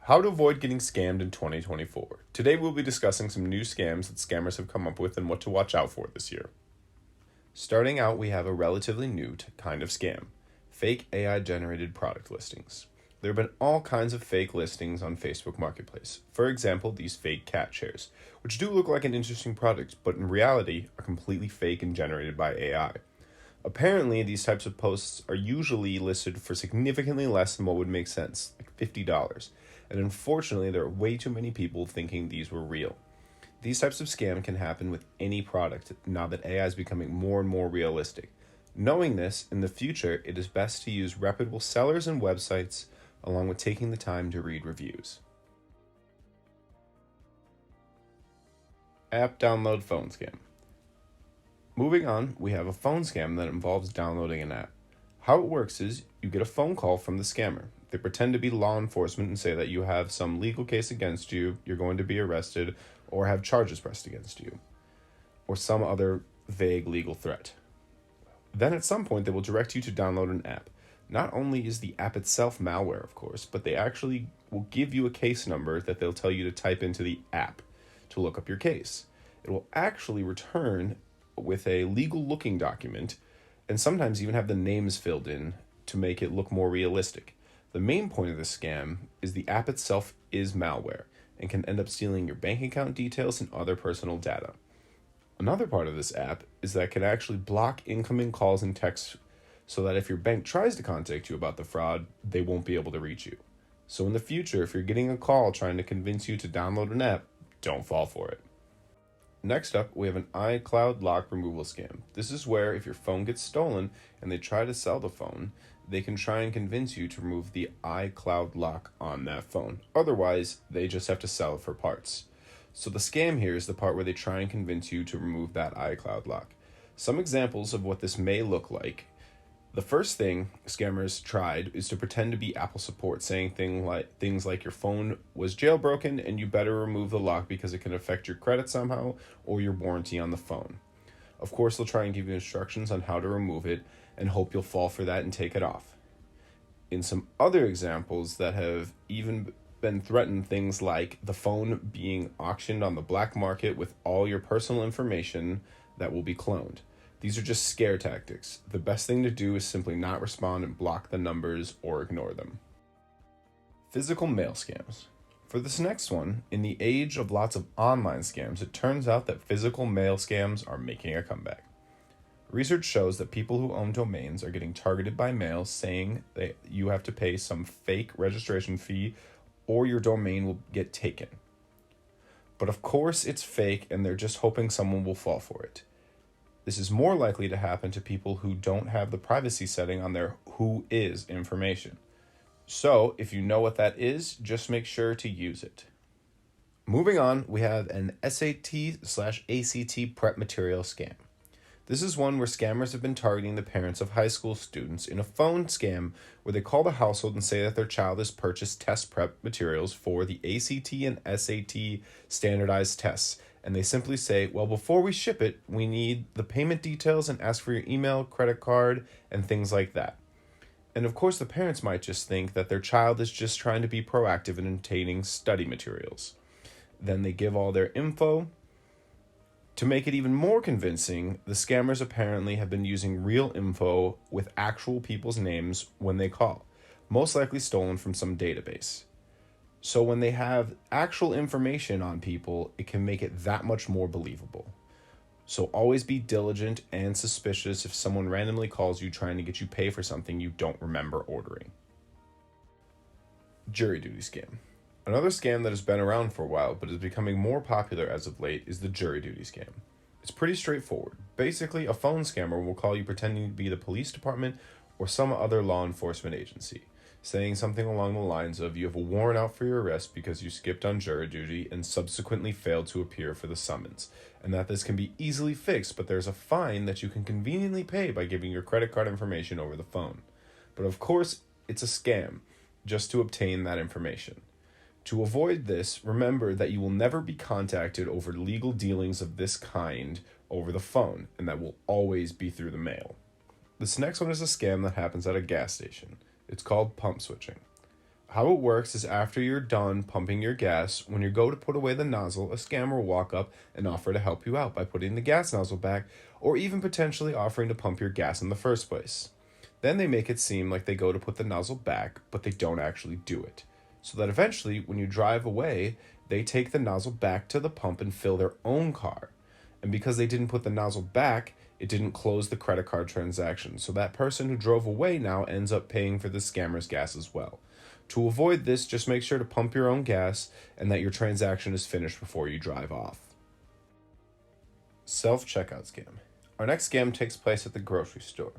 How to avoid getting scammed in 2024. Today we'll be discussing some new scams that scammers have come up with and what to watch out for this year. Starting out, we have a relatively new kind of scam: fake AI generated product listings. There have been all kinds of fake listings on Facebook Marketplace. For example, these fake cat chairs, which do look like an interesting product, but in reality are completely fake and generated by AI. Apparently, these types of posts are usually listed for significantly less than what would make sense, like $50. And unfortunately, there are way too many people thinking these were real. These types of scam can happen with any product now that AI is becoming more and more realistic. Knowing this, in the future, it is best to use reputable sellers and websites, along with taking the time to read reviews. App download phone scam. Moving on, we have a phone scam that involves downloading an app. How it works is you get a phone call from the scammer. They pretend to be law enforcement and say that you have some legal case against you, you're going to be arrested, or have charges pressed against you, or some other vague legal threat. Then at some point, they will direct you to download an app. Not only is the app itself malware, of course, but they actually will give you a case number that they'll tell you to type into the app to look up your case. It will actually return with a legal looking document and sometimes even have the names filled in to make it look more realistic. The main point of this scam is the app itself is malware and can end up stealing your bank account details and other personal data. Another part of this app is that it can actually block incoming calls and texts so that if your bank tries to contact you about the fraud, they won't be able to reach you. So in the future, if you're getting a call trying to convince you to download an app, don't fall for it. Next up, we have an iCloud lock removal scam. This is where if your phone gets stolen and they try to sell the phone, they can try and convince you to remove the iCloud lock on that phone. Otherwise, they just have to sell it for parts. So the scam here is the part where they try and convince you to remove that iCloud lock. Some examples of what this may look like. The first thing scammers tried is to pretend to be Apple support, saying things like your phone was jailbroken and you better remove the lock because it can affect your credit somehow or your warranty on the phone. Of course, they'll try and give you instructions on how to remove it and hope you'll fall for that and take it off. In some other examples that have even been threatened, things like the phone being auctioned on the black market with all your personal information that will be cloned. These are just scare tactics. The best thing to do is simply not respond and block the numbers or ignore them. Physical mail scams. For this next one, in the age of lots of online scams, it turns out that physical mail scams are making a comeback. Research shows that people who own domains are getting targeted by mail saying that you have to pay some fake registration fee or your domain will get taken. But of course it's fake and they're just hoping someone will fall for it. This is more likely to happen to people who don't have the privacy setting on their who is information. So, if you know what that is, just make sure to use it. Moving on, we have an SAT/ACT prep material scam. This is one where scammers have been targeting the parents of high school students in a phone scam where they call the household and say that their child has purchased test prep materials for the ACT and SAT standardized tests. And they simply say, well, before we ship it, we need the payment details and ask for your email, credit card, and things like that. And of course, the parents might just think that their child is just trying to be proactive in obtaining study materials. Then they give all their info. To make it even more convincing, the scammers apparently have been using real info with actual people's names when they call, most likely stolen from some database. So when they have actual information on people, it can make it that much more believable. So always be diligent and suspicious if someone randomly calls you trying to get you pay for something you don't remember ordering. Jury duty scam. Another scam that has been around for a while but is becoming more popular as of late is the jury duty scam. It's pretty straightforward. Basically, a phone scammer will call you pretending to be the police department or some other law enforcement agency, saying something along the lines of you have a warrant out for your arrest because you skipped on jury duty and subsequently failed to appear for the summons, and that this can be easily fixed, but there's a fine that you can conveniently pay by giving your credit card information over the phone. But of course, it's a scam just to obtain that information. To avoid this, remember that you will never be contacted over legal dealings of this kind over the phone, and that will always be through the mail. This next one is a scam that happens at a gas station. It's called pump switching. How it works is after you're done pumping your gas, when you go to put away the nozzle, a scammer will walk up and offer to help you out by putting the gas nozzle back, or even potentially offering to pump your gas in the first place. Then they make it seem like they go to put the nozzle back, but they don't actually do it. So that eventually, when you drive away, they take the nozzle back to the pump and fill their own car. And because they didn't put the nozzle back, it didn't close the credit card transaction. So that person who drove away now ends up paying for the scammer's gas as well. To avoid this, just make sure to pump your own gas and that your transaction is finished before you drive off. Self-checkout scam. Our next scam takes place at the grocery store.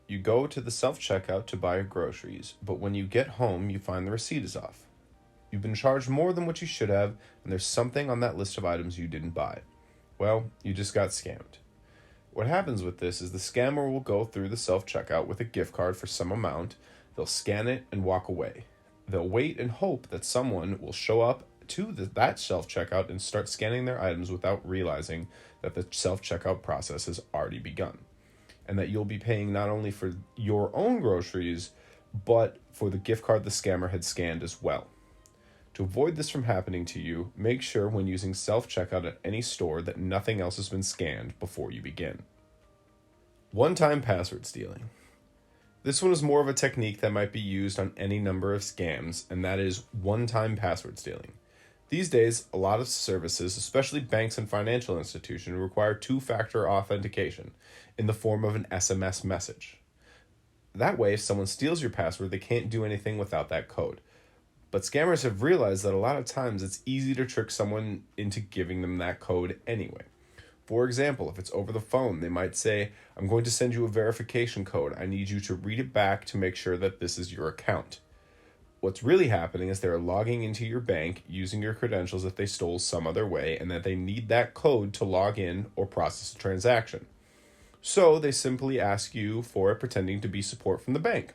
You go to the self-checkout to buy your groceries, but when you get home, you find the receipt is off. You've been charged more than what you should have, and there's something on that list of items you didn't buy. Well, you just got scammed. What happens with this is the scammer will go through the self-checkout with a gift card for some amount, they'll scan it and walk away. They'll wait and hope that someone will show up to that self-checkout and start scanning their items without realizing that the self-checkout process has already begun, and that you'll be paying not only for your own groceries, but for the gift card the scammer had scanned as well. To avoid this from happening to you, make sure when using self-checkout at any store that nothing else has been scanned before you begin. One-time password stealing. This one is more of a technique that might be used on any number of scams, and that is one-time password stealing. These days, a lot of services, especially banks and financial institutions, require two-factor authentication in the form of an SMS message. That way, if someone steals your password, they can't do anything without that code. But scammers have realized that a lot of times it's easy to trick someone into giving them that code anyway. For example, if it's over the phone, they might say, "I'm going to send you a verification code. I need you to read it back to make sure that this is your account." What's really happening is they're logging into your bank using your credentials that they stole some other way, and that they need that code to log in or process a transaction. So they simply ask you for it, pretending to be support from the bank.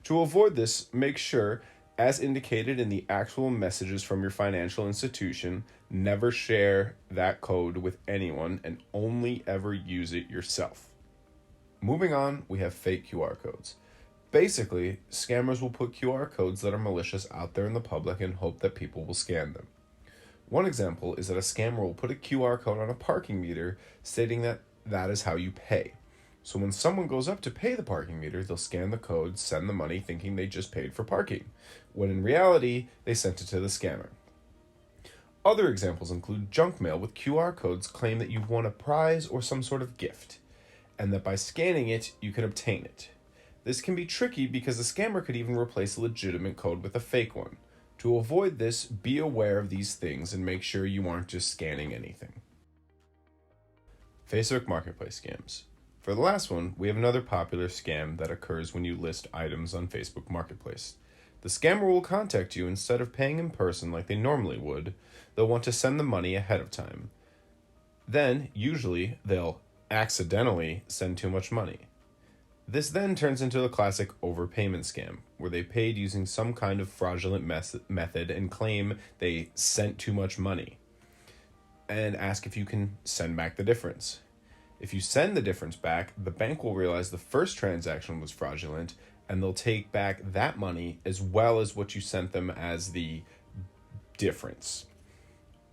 To avoid this, make sure, as indicated in the actual messages from your financial institution, never share that code with anyone and only ever use it yourself. Moving on, we have fake QR codes. Basically, scammers will put QR codes that are malicious out there in the public and hope that people will scan them. One example is that a scammer will put a QR code on a parking meter stating that that is how you pay. So when someone goes up to pay the parking meter, they'll scan the code, send the money thinking they just paid for parking, when in reality, they sent it to the scammer. Other examples include junk mail with QR codes claim that you've won a prize or some sort of gift, and that by scanning it, you can obtain it. This can be tricky because the scammer could even replace a legitimate code with a fake one. To avoid this, be aware of these things and make sure you aren't just scanning anything. Facebook Marketplace scams. For the last one, we have another popular scam that occurs when you list items on Facebook Marketplace. The scammer will contact you instead of paying in person like they normally would. They'll want to send the money ahead of time. Then, usually, they'll accidentally send too much money. This then turns into a classic overpayment scam, where they paid using some kind of fraudulent method and claim they sent too much money, and ask if you can send back the difference. If you send the difference back, the bank will realize the first transaction was fraudulent, and they'll take back that money as well as what you sent them as the difference.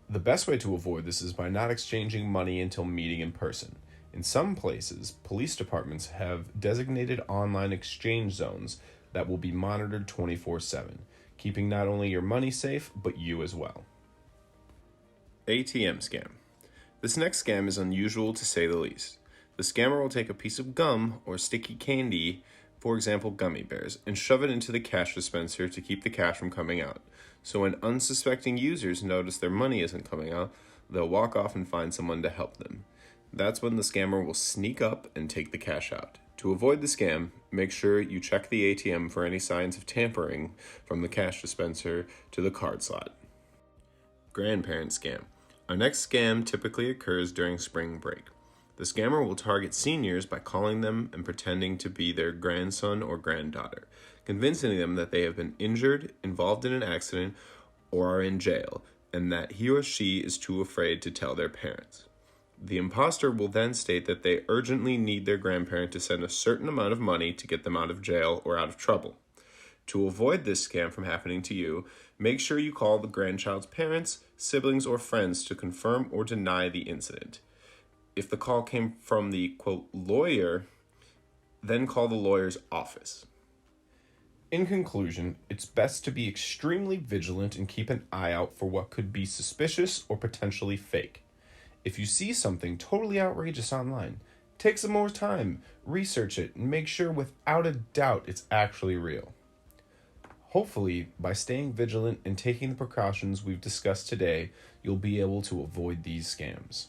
The best way to avoid this is by not exchanging money until meeting in person. In some places, police departments have designated online exchange zones that will be monitored 24/7, keeping not only your money safe, but you as well. ATM scam. This next scam is unusual to say the least. The scammer will take a piece of gum or sticky candy, for example gummy bears, and shove it into the cash dispenser to keep the cash from coming out. So when unsuspecting users notice their money isn't coming out, they'll walk off and find someone to help them. That's when the scammer will sneak up and take the cash out. To avoid the scam, make sure you check the ATM for any signs of tampering from the cash dispenser to the card slot. Grandparent scam. Our next scam typically occurs during spring break. The scammer will target seniors by calling them and pretending to be their grandson or granddaughter, convincing them that they have been injured, involved in an accident, or are in jail, and that he or she is too afraid to tell their parents. The imposter will then state that they urgently need their grandparent to send a certain amount of money to get them out of jail or out of trouble. To avoid this scam from happening to you, make sure you call the grandchild's parents, siblings, or friends to confirm or deny the incident. If the call came from the, quote, lawyer, then call the lawyer's office. In conclusion, it's best to be extremely vigilant and keep an eye out for what could be suspicious or potentially fake. If you see something totally outrageous online, take some more time, research it, and make sure without a doubt it's actually real. Hopefully, by staying vigilant and taking the precautions we've discussed today, you'll be able to avoid these scams.